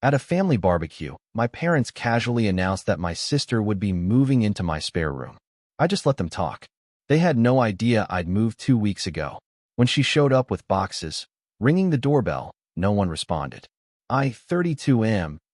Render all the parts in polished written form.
At a family barbecue, my parents casually announced that my sister would be moving into my spare room. I just let them talk. They had no idea I'd moved 2 weeks ago. When she showed up with boxes, ringing the doorbell, no one responded. I, 32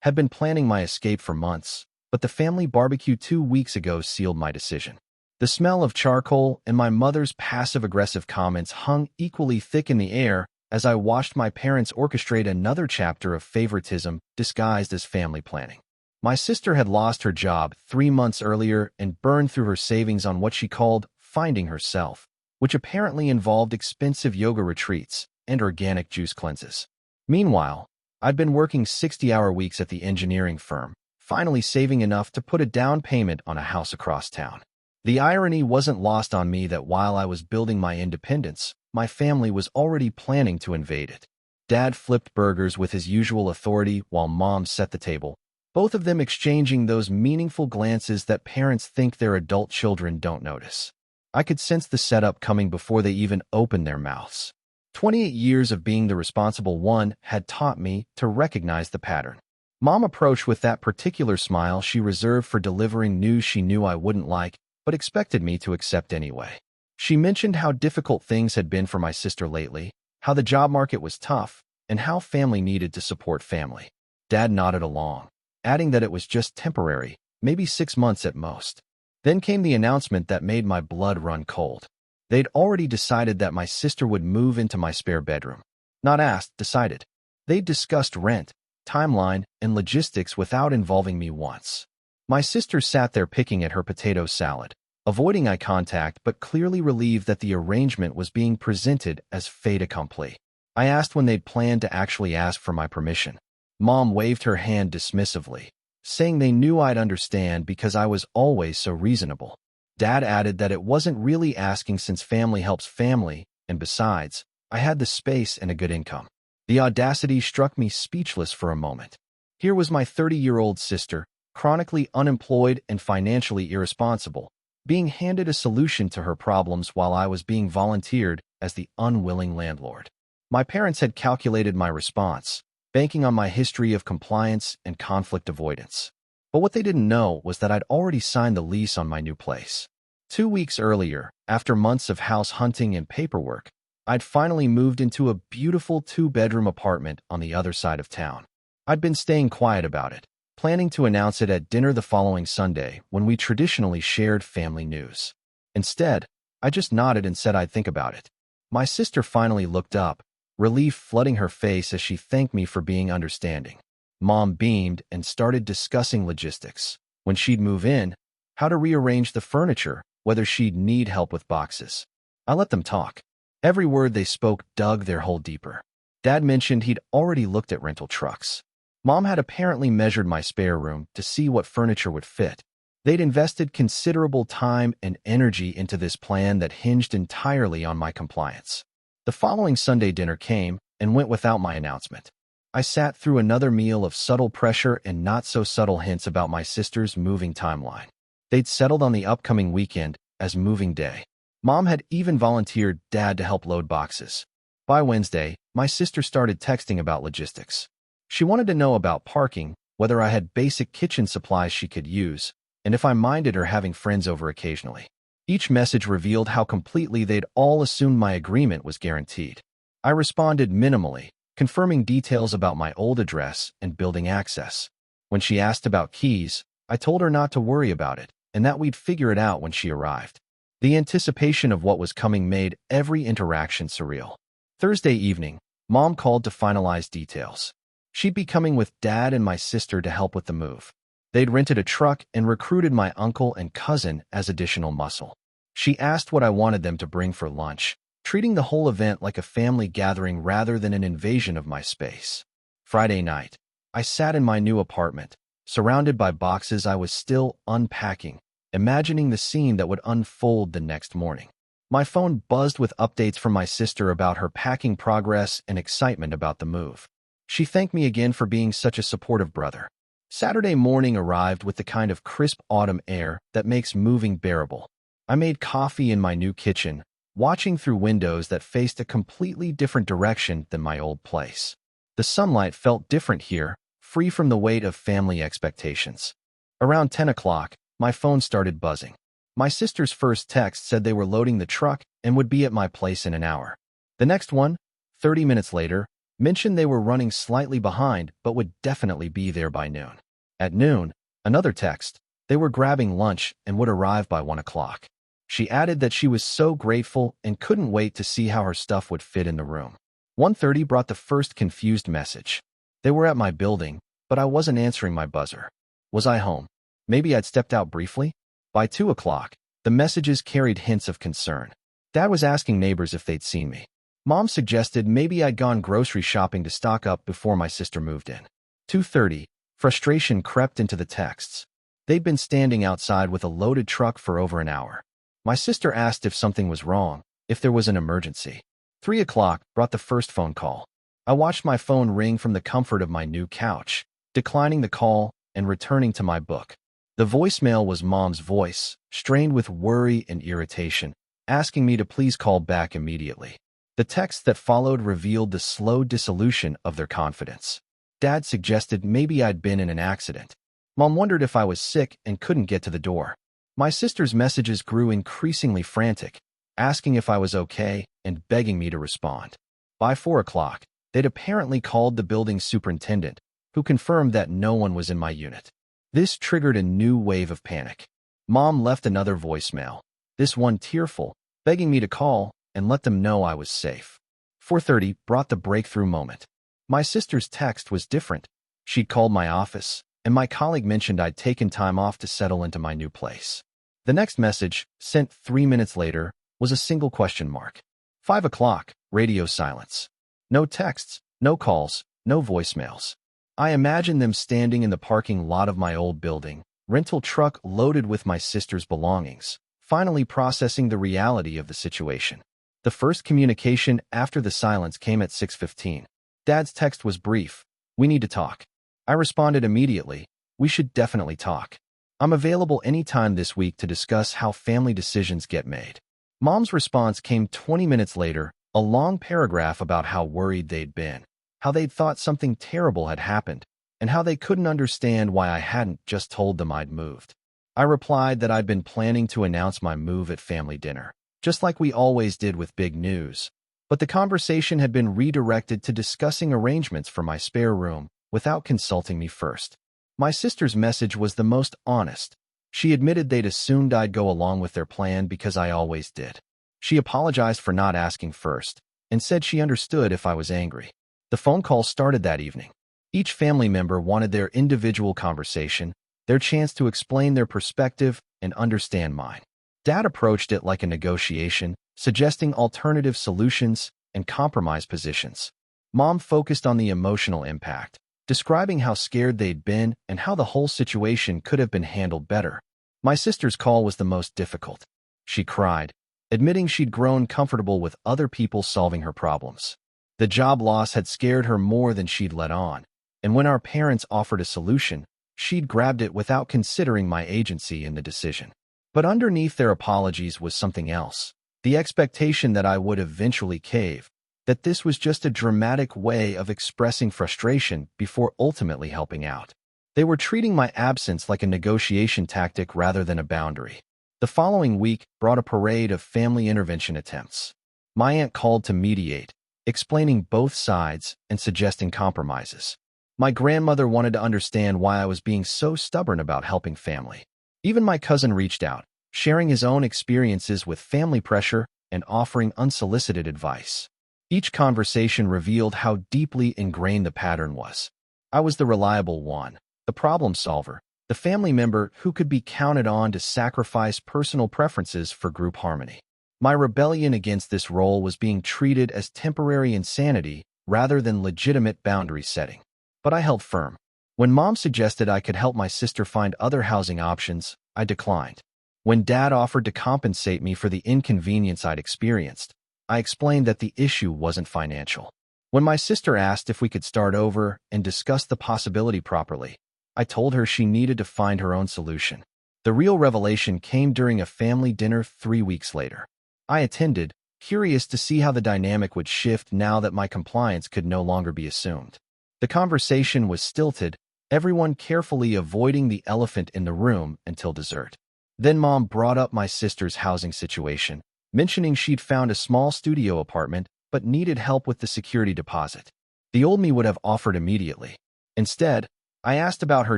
had been planning my escape for months, but the family barbecue 2 weeks ago sealed my decision. The smell of charcoal and my mother's passive-aggressive comments hung equally thick in the air as I watched my parents orchestrate another chapter of favoritism disguised as family planning. My sister had lost her job 3 months earlier and burned through her savings on what she called finding herself, which apparently involved expensive yoga retreats and organic juice cleanses. Meanwhile, I'd been working 60-hour weeks at the engineering firm, finally saving enough to put a down payment on a house across town. The irony wasn't lost on me that while I was building my independence, my family was already planning to invade it. Dad flipped burgers with his usual authority while Mom set the table, both of them exchanging those meaningful glances that parents think their adult children don't notice. I could sense the setup coming before they even opened their mouths. 28 years of being the responsible one had taught me to recognize the pattern. Mom approached with that particular smile she reserved for delivering news she knew I wouldn't like, but expected me to accept anyway. She mentioned how difficult things had been for my sister lately, how the job market was tough, and how family needed to support family. Dad nodded along, adding that it was just temporary, maybe 6 months at most. Then came the announcement that made my blood run cold. They'd already decided that my sister would move into my spare bedroom. Not asked, decided. They'd discussed rent, timeline, and logistics without involving me once. My sister sat there picking at her potato salad, avoiding eye contact but clearly relieved that the arrangement was being presented as fait accompli. I asked when they'd planned to actually ask for my permission. Mom waved her hand dismissively, saying they knew I'd understand because I was always so reasonable. Dad added that it wasn't really asking since family helps family, and besides, I had the space and a good income. The audacity struck me speechless for a moment. Here was my 30-year-old sister, chronically unemployed and financially irresponsible, being handed a solution to her problems while I was being volunteered as the unwilling landlord. My parents had calculated my response, banking on my history of compliance and conflict avoidance. But what they didn't know was that I'd already signed the lease on my new place. 2 weeks earlier, after months of house hunting and paperwork, I'd finally moved into a beautiful 2-bedroom apartment on the other side of town. I'd been staying quiet about it, planning to announce it at dinner the following Sunday when we traditionally shared family news. Instead, I just nodded and said I'd think about it. My sister finally looked up, relief flooding her face as she thanked me for being understanding. Mom beamed and started discussing logistics. When she'd move in, how to rearrange the furniture, whether she'd need help with boxes. I let them talk. Every word they spoke dug their hole deeper. Dad mentioned he'd already looked at rental trucks. Mom had apparently measured my spare room to see what furniture would fit. They'd invested considerable time and energy into this plan that hinged entirely on my compliance. The following Sunday dinner came and went without my announcement. I sat through another meal of subtle pressure and not-so-subtle hints about my sister's moving timeline. They'd settled on the upcoming weekend as moving day. Mom had even volunteered Dad to help load boxes. By Wednesday, my sister started texting about logistics. She wanted to know about parking, whether I had basic kitchen supplies she could use, and if I minded her having friends over occasionally. Each message revealed how completely they'd all assumed my agreement was guaranteed. I responded minimally, confirming details about my old address and building access. When she asked about keys, I told her not to worry about it, and that we'd figure it out when she arrived. The anticipation of what was coming made every interaction surreal. Thursday evening, Mom called to finalize details. She'd be coming with Dad and my sister to help with the move. They'd rented a truck and recruited my uncle and cousin as additional muscle. She asked what I wanted them to bring for lunch, treating the whole event like a family gathering rather than an invasion of my space. Friday night, I sat in my new apartment, surrounded by boxes I was still unpacking, imagining the scene that would unfold the next morning. My phone buzzed with updates from my sister about her packing progress and excitement about the move. She thanked me again for being such a supportive brother. Saturday morning arrived with the kind of crisp autumn air that makes moving bearable. I made coffee in my new kitchen, watching through windows that faced a completely different direction than my old place. The sunlight felt different here, free from the weight of family expectations. Around 10 o'clock, my phone started buzzing. My sister's first text said they were loading the truck and would be at my place in an hour. The next one, 30 minutes later, mentioned they were running slightly behind but would definitely be there by noon. At noon, another text, they were grabbing lunch and would arrive by 1 o'clock. She added that she was so grateful and couldn't wait to see how her stuff would fit in the room. 1:30 brought the first confused message. They were at my building, but I wasn't answering my buzzer. Was I home? Maybe I'd stepped out briefly? By 2 o'clock, the messages carried hints of concern. Dad was asking neighbors if they'd seen me. Mom suggested maybe I'd gone grocery shopping to stock up before my sister moved in. 2:30, frustration crept into the texts. They'd been standing outside with a loaded truck for over an hour. My sister asked if something was wrong, if there was an emergency. 3 o'clock brought the first phone call. I watched my phone ring from the comfort of my new couch, declining the call and returning to my book. The voicemail was Mom's voice, strained with worry and irritation, asking me to please call back immediately. The text that followed revealed the slow dissolution of their confidence. Dad suggested maybe I'd been in an accident. Mom wondered if I was sick and couldn't get to the door. My sister's messages grew increasingly frantic, asking if I was okay and begging me to respond. By 4 o'clock, they'd apparently called the building superintendent, who confirmed that no one was in my unit. This triggered a new wave of panic. Mom left another voicemail, this one tearful, begging me to call and let them know I was safe. 4:30 brought the breakthrough moment. My sister's text was different. She'd called my office, and my colleague mentioned I'd taken time off to settle into my new place. The next message, sent 3 minutes later, was a single question mark. 5 o'clock, radio silence. No texts, no calls, no voicemails. I imagined them standing in the parking lot of my old building, rental truck loaded with my sister's belongings, finally processing the reality of the situation. The first communication after the silence came at 6:15. Dad's text was brief. We need to talk. I responded immediately. We should definitely talk. I'm available anytime this week to discuss how family decisions get made. Mom's response came 20 minutes later, a long paragraph about how worried they'd been, how they'd thought something terrible had happened, and how they couldn't understand why I hadn't just told them I'd moved. I replied that I'd been planning to announce my move at family dinner, just like we always did with big news. But the conversation had been redirected to discussing arrangements for my spare room without consulting me first. My sister's message was the most honest. She admitted they'd assumed I'd go along with their plan because I always did. She apologized for not asking first and said she understood if I was angry. The phone call started that evening. Each family member wanted their individual conversation, their chance to explain their perspective and understand mine. Dad approached it like a negotiation, suggesting alternative solutions and compromise positions. Mom focused on the emotional impact, describing how scared they'd been and how the whole situation could have been handled better. My sister's call was the most difficult. She cried, admitting she'd grown comfortable with other people solving her problems. The job loss had scared her more than she'd let on, and when our parents offered a solution, she'd grabbed it without considering my agency in the decision. But underneath their apologies was something else, the expectation that I would eventually cave, that this was just a dramatic way of expressing frustration before ultimately helping out. They were treating my absence like a negotiation tactic rather than a boundary. The following week brought a parade of family intervention attempts. My aunt called to mediate, explaining both sides and suggesting compromises. My grandmother wanted to understand why I was being so stubborn about helping family. Even my cousin reached out, sharing his own experiences with family pressure and offering unsolicited advice. Each conversation revealed how deeply ingrained the pattern was. I was the reliable one, the problem solver, the family member who could be counted on to sacrifice personal preferences for group harmony. My rebellion against this role was being treated as temporary insanity rather than legitimate boundary setting. But I held firm. When Mom suggested I could help my sister find other housing options, I declined. When Dad offered to compensate me for the inconvenience I'd experienced, I explained that the issue wasn't financial. When my sister asked if we could start over and discuss the possibility properly, I told her she needed to find her own solution. The real revelation came during a family dinner 3 weeks later. I attended, curious to see how the dynamic would shift now that my compliance could no longer be assumed. The conversation was stilted, everyone carefully avoiding the elephant in the room until dessert. Then Mom brought up my sister's housing situation, mentioning she'd found a small studio apartment but needed help with the security deposit. The old me would have offered immediately. Instead, I asked about her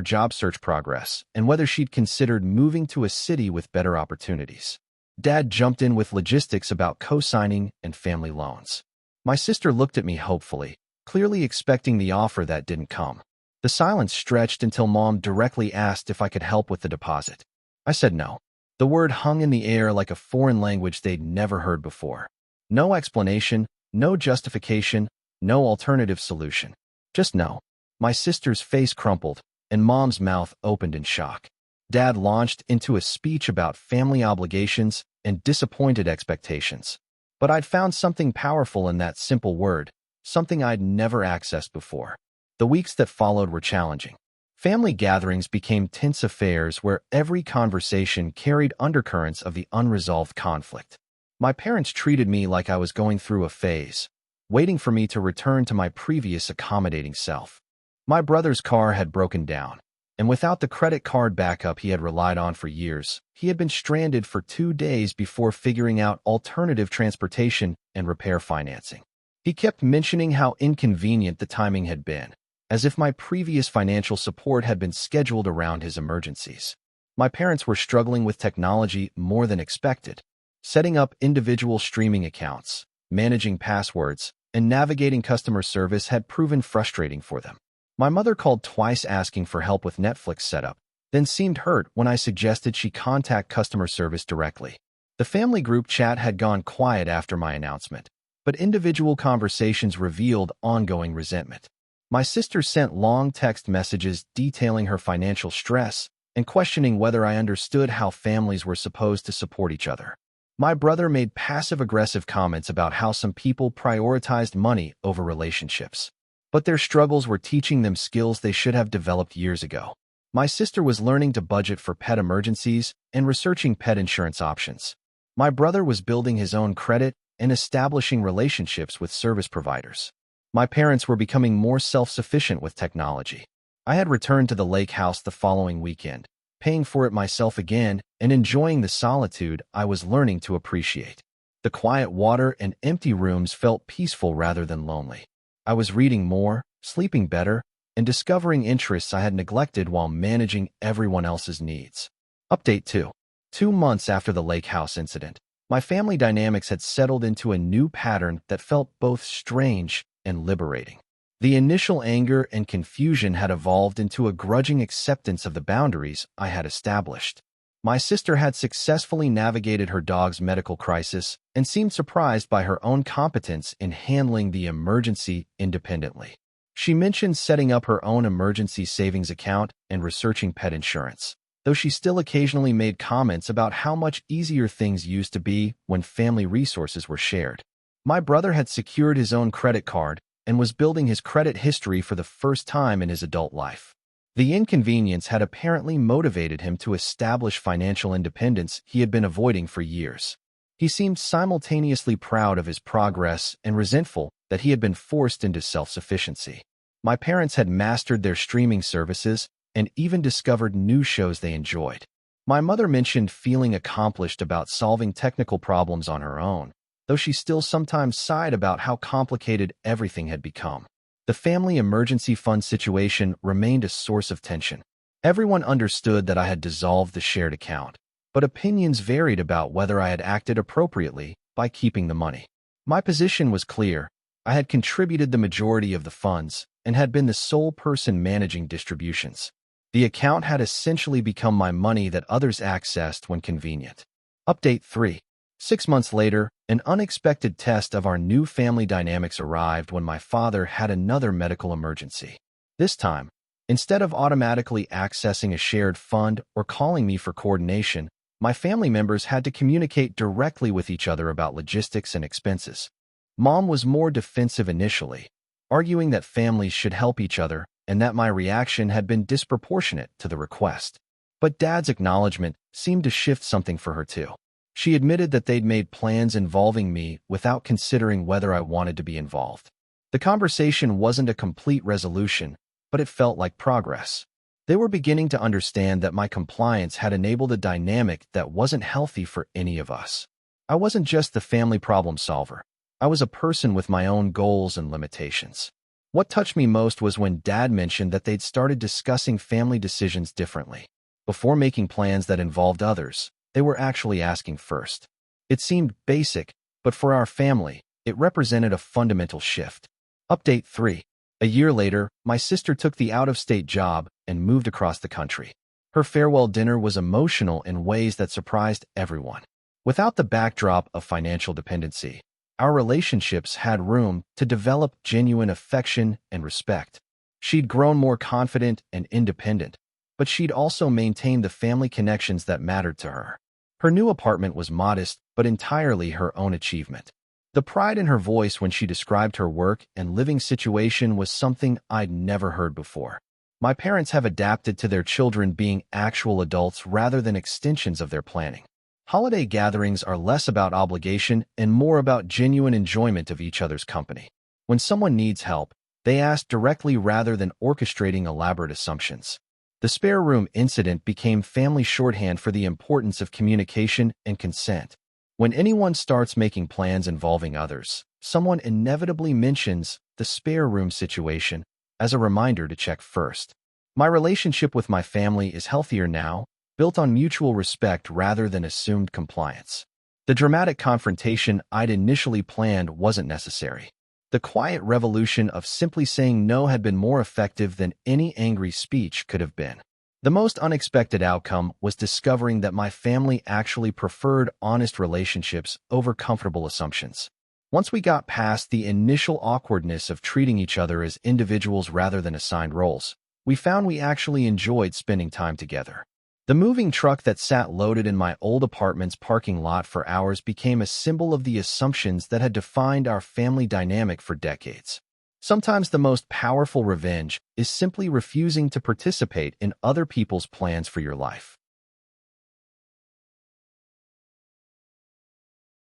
job search progress and whether she'd considered moving to a city with better opportunities. Dad jumped in with logistics about co-signing and family loans. My sister looked at me hopefully, clearly expecting the offer that didn't come. The silence stretched until Mom directly asked if I could help with the deposit. I said no. The word hung in the air like a foreign language they'd never heard before. No explanation, no justification, no alternative solution. Just no. My sister's face crumpled, and Mom's mouth opened in shock. Dad launched into a speech about family obligations and disappointed expectations. But I'd found something powerful in that simple word, something I'd never accessed before. The weeks that followed were challenging. Family gatherings became tense affairs where every conversation carried undercurrents of the unresolved conflict. My parents treated me like I was going through a phase, waiting for me to return to my previous accommodating self. My brother's car had broken down, and without the credit card backup he had relied on for years, he had been stranded for 2 days before figuring out alternative transportation and repair financing. He kept mentioning how inconvenient the timing had been, as if my previous financial support had been scheduled around his emergencies. My parents were struggling with technology more than expected. Setting up individual streaming accounts, managing passwords, and navigating customer service had proven frustrating for them. My mother called twice asking for help with Netflix setup, then seemed hurt when I suggested she contact customer service directly. The family group chat had gone quiet after my announcement, but individual conversations revealed ongoing resentment. My sister sent long text messages detailing her financial stress and questioning whether I understood how families were supposed to support each other. My brother made passive-aggressive comments about how some people prioritized money over relationships, but their struggles were teaching them skills they should have developed years ago. My sister was learning to budget for pet emergencies and researching pet insurance options. My brother was building his own credit and establishing relationships with service providers. My parents were becoming more self-sufficient with technology. I had returned to the lake house the following weekend, paying for it myself again and enjoying the solitude I was learning to appreciate. The quiet water and empty rooms felt peaceful rather than lonely. I was reading more, sleeping better, and discovering interests I had neglected while managing everyone else's needs. Update 2. 2 months after the lake house incident, my family dynamics had settled into a new pattern that felt both strange and liberating. The initial anger and confusion had evolved into a grudging acceptance of the boundaries I had established. My sister had successfully navigated her dog's medical crisis and seemed surprised by her own competence in handling the emergency independently. She mentioned setting up her own emergency savings account and researching pet insurance, though she still occasionally made comments about how much easier things used to be when family resources were shared. My brother had secured his own credit card and was building his credit history for the first time in his adult life. The inconvenience had apparently motivated him to establish financial independence he had been avoiding for years. He seemed simultaneously proud of his progress and resentful that he had been forced into self-sufficiency. My parents had mastered their streaming services and even discovered new shows they enjoyed. My mother mentioned feeling accomplished about solving technical problems on her own, though she still sometimes sighed about how complicated everything had become. The family emergency fund situation remained a source of tension. Everyone understood that I had dissolved the shared account, but opinions varied about whether I had acted appropriately by keeping the money. My position was clear. I had contributed the majority of the funds and had been the sole person managing distributions. The account had essentially become my money that others accessed when convenient. Update 3. 6 months later, an unexpected test of our new family dynamics arrived when my father had another medical emergency. This time, instead of automatically accessing a shared fund or calling me for coordination, my family members had to communicate directly with each other about logistics and expenses. Mom was more defensive initially, arguing that families should help each other and that my reaction had been disproportionate to the request. But Dad's acknowledgement seemed to shift something for her too. She admitted that they'd made plans involving me without considering whether I wanted to be involved. The conversation wasn't a complete resolution, but it felt like progress. They were beginning to understand that my compliance had enabled a dynamic that wasn't healthy for any of us. I wasn't just the family problem solver. I was a person with my own goals and limitations. What touched me most was when Dad mentioned that they'd started discussing family decisions differently. Before making plans that involved others, they were actually asking first. It seemed basic, but for our family, it represented a fundamental shift. Update 3. A year later, my sister took the out-of-state job and moved across the country. Her farewell dinner was emotional in ways that surprised everyone. Without the backdrop of financial dependency, our relationships had room to develop genuine affection and respect. She'd grown more confident and independent, but she'd also maintained the family connections that mattered to her. Her new apartment was modest, but entirely her own achievement. The pride in her voice when she described her work and living situation was something I'd never heard before. My parents have adapted to their children being actual adults rather than extensions of their planning. Holiday gatherings are less about obligation and more about genuine enjoyment of each other's company. When someone needs help, they ask directly rather than orchestrating elaborate assumptions. The spare room incident became family shorthand for the importance of communication and consent. When anyone starts making plans involving others, someone inevitably mentions the spare room situation as a reminder to check first. My relationship with my family is healthier now, built on mutual respect rather than assumed compliance. The dramatic confrontation I'd initially planned wasn't necessary. The quiet revolution of simply saying no had been more effective than any angry speech could have been. The most unexpected outcome was discovering that my family actually preferred honest relationships over comfortable assumptions. Once we got past the initial awkwardness of treating each other as individuals rather than assigned roles, we found we actually enjoyed spending time together. The moving truck that sat loaded in my old apartment's parking lot for hours became a symbol of the assumptions that had defined our family dynamic for decades. Sometimes the most powerful revenge is simply refusing to participate in other people's plans for your life.